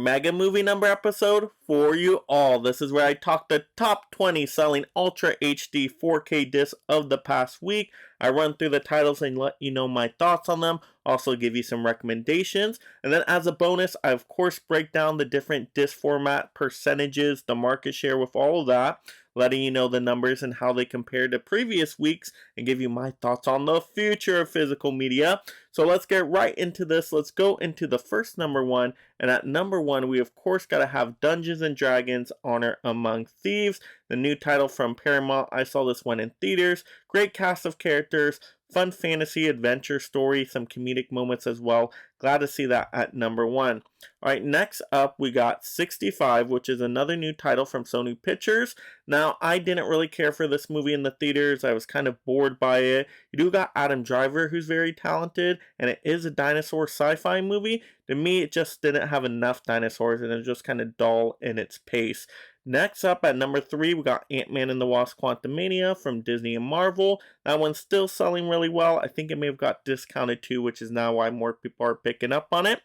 Mega Movie Number episode for you all. This is where I talk the top 20 selling Ultra HD 4K discs of the past week. I run through the titles and let you know my thoughts on them. Also give you some recommendations. And then as a bonus, I of course break down the different disc format percentages, the market share with all of that, letting you know the numbers and how they compare to previous weeks and give you my thoughts on the future of physical media. So let's get right into this. Let's go into the first number one. And at number one, we of course got to have Dungeons and Dragons Honor Among Thieves, the new title from Paramount. I saw this one in theaters. Great cast of characters, fun fantasy adventure story, some comedic moments as well. Glad to see that at number one. Alright, next up we got 65, which is another new title from Sony Pictures. Now, I didn't really care for this movie in the theaters. I was kind of bored by it. You do got Adam Driver, who's very talented, and it is a dinosaur sci-fi movie. To me, it just didn't have enough dinosaurs, and it was just kind of dull in its pace. Next up at number 3, we got Ant-Man and the Wasp Quantumania from Disney and Marvel. That one's still selling really well. I think it may have got discounted too, which is now why more people are picking up on it.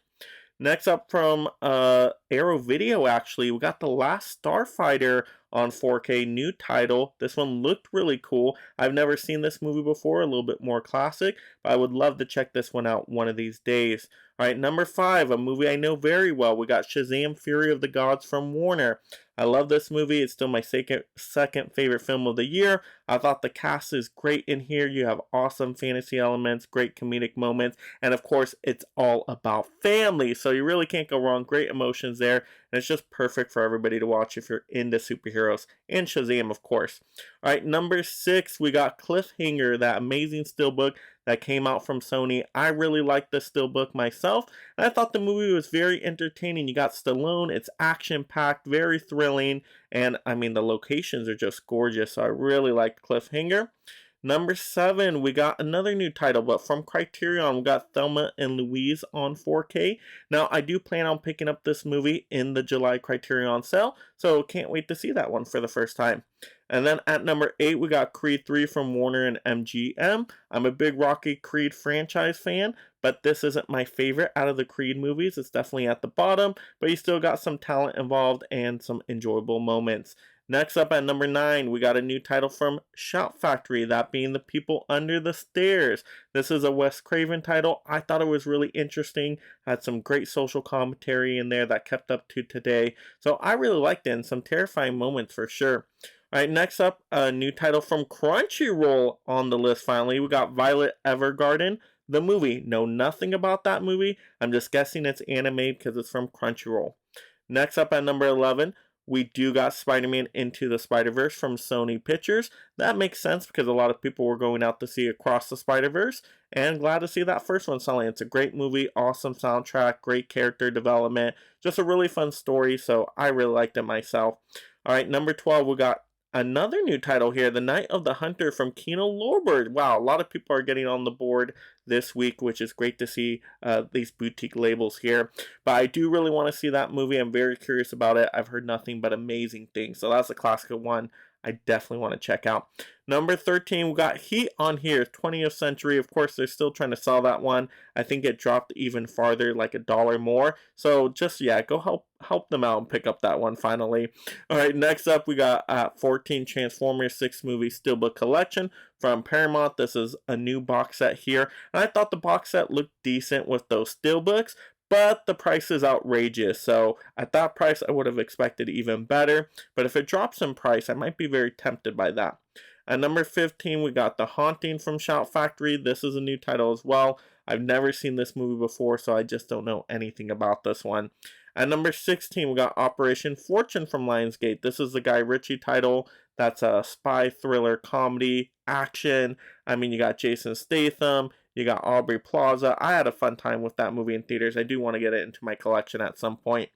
Next up from Arrow Video, actually, we got The Last Starfighter on 4K, new title. This one looked really cool. I've never seen this movie before, a little bit more classic, but I would love to check this one out one of these days. Alright, number 5, a movie I know very well. We got Shazam! Fury of the Gods from Warner. I love this movie. It's still my second favorite film of the year. I thought the cast is great in here. You have awesome fantasy elements, great comedic moments, and of course, it's all about family. So you really can't go wrong. Great emotions there, and it's just perfect for everybody to watch if you're into superheroes. And Shazam, of course. Alright, number 6, we got Cliffhanger, that amazing steelbook that came out from Sony. I really liked the steelbook myself, and I thought the movie was very entertaining. You got Stallone, it's action-packed, very thrilling, and I mean the locations are just gorgeous, so I really liked Cliffhanger. Number 7, we got another new title, but from Criterion, we got Thelma and Louise on 4K. Now, I do plan on picking up this movie in the July Criterion sale, so can't wait to see that one for the first time. And then at number 8, we got Creed 3 from Warner and MGM. I'm a big Rocky Creed franchise fan, but this isn't my favorite out of the Creed movies. It's definitely at the bottom, but you still got some talent involved and some enjoyable moments. Next up at number 9, we got a new title from Shout Factory, that being The People Under the Stairs. This is a Wes Craven title. I thought it was really interesting, had some great social commentary in there that kept up to today. So I really liked it, and some terrifying moments for sure. Alright, next up, a new title from Crunchyroll on the list finally. We got Violet Evergarden, the movie. Know nothing about that movie. I'm just guessing it's anime because it's from Crunchyroll. Next up at number 11, we do got Spider-Man Into the Spider-Verse from Sony Pictures. That makes sense because a lot of people were going out to see Across the Spider-Verse, and glad to see that first one selling. It's a great movie, awesome soundtrack, great character development, just a really fun story, so I really liked it myself. Alright, number 12, we got another new title here, The Night of the Hunter from Kino Lorber. Wow, a lot of people are getting on the board this week, which is great to see these boutique labels here. But I do really want to see that movie. I'm very curious about it. I've heard nothing but amazing things. So that's a classic one I definitely want to check out. Number 13, we got Heat on here, 20th Century. Of course, they're still trying to sell that one. I think it dropped even farther, like $1 more. So just, yeah, go help them out and pick up that one finally. All right, next up, we got 14, Transformers 6 movie Steelbook Collection from Paramount. This is a new box set here. And I thought the box set looked decent with those steelbooks, but the price is outrageous. So at that price, I would have expected even better. But if it drops in price, I might be very tempted by that. At number 15, we got The Haunting from Shout Factory. This is a new title as well. I've never seen this movie before, so I just don't know anything about this one. At number 16, we got Operation Fortune from Lionsgate. This is the Guy Ritchie title. That's a spy thriller comedy action. I mean, you got Jason Statham. You got Aubrey Plaza. I had a fun time with that movie in theaters. I do want to get it into my collection at some point.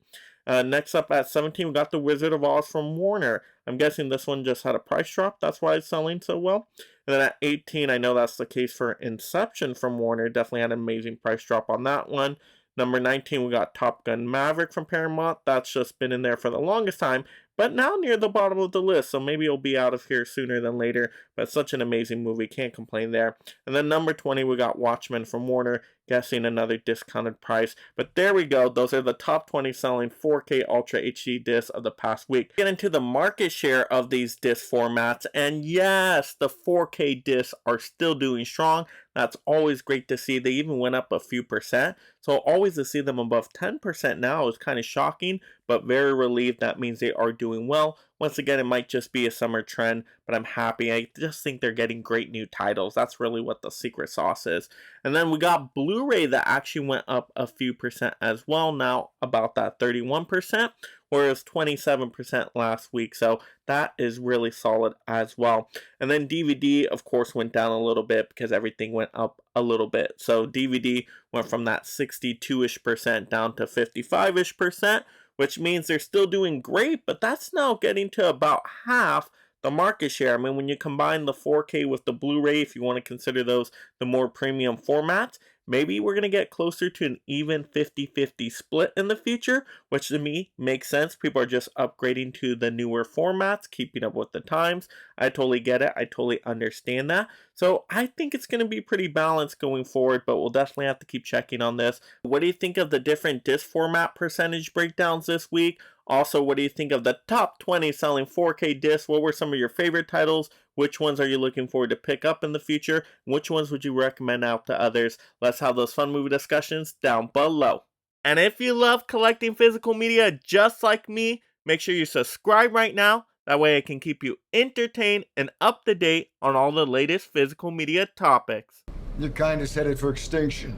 Next up at 17, we got The Wizard of Oz from Warner. I'm guessing this one just had a price drop. That's why it's selling so well. And then at 18, I know that's the case for Inception from Warner. Definitely had an amazing price drop on that one. Number 19, we got Top Gun Maverick from Paramount. That's just been in there for the longest time. but now near the bottom of the list, so maybe it'll be out of here sooner than later. But such an amazing movie, can't complain there. And then number 20, we got Watchmen from Warner, guessing another discounted price. But there we go, those are the top 20 selling 4K Ultra HD discs of the past week. Get into the market share of these disc formats, and yes, the 4K discs are still doing strong. That's always great to see. They even went up a few percent. So always to see them above 10% now is kind of shocking, but very relieved. That means they are doing well. Once again, it might just be a summer trend, but I'm happy. I just think they're getting great new titles. That's really what the secret sauce is. And then we got Blu-ray that actually went up a few percent as well, now about that 31%, whereas 27% last week. So that is really solid as well. And then DVD, of course, went down a little bit because everything went up a little bit. So DVD went from that 62-ish% down to 55-ish%, which means they're still doing great, but that's now getting to about half the market share. I mean, when you combine the 4K with the Blu-ray, if you want to consider those the more premium formats, maybe we're going to get closer to an even 50-50 split in the future, which to me makes sense. People are just upgrading to the newer formats, keeping up with the times. I totally get it. I totally understand that. So I think it's going to be pretty balanced going forward, but we'll definitely have to keep checking on this. What do you think of the different disc format percentage breakdowns this week? Also, what do you think of the top 20 selling 4K discs? What were some of your favorite titles? Which ones are you looking forward to pick up in the future? Which ones would you recommend out to others? Let's have those fun movie discussions down below. And if you love collecting physical media just like me, make sure you subscribe right now. That way I can keep you entertained and up to date on all the latest physical media topics. Your kind is headed for extinction.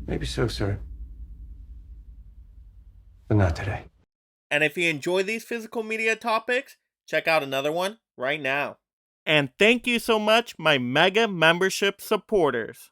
Maybe so, sir. But not today. And if you enjoy these physical media topics, check out another one right now. And thank you so much, my mega membership supporters.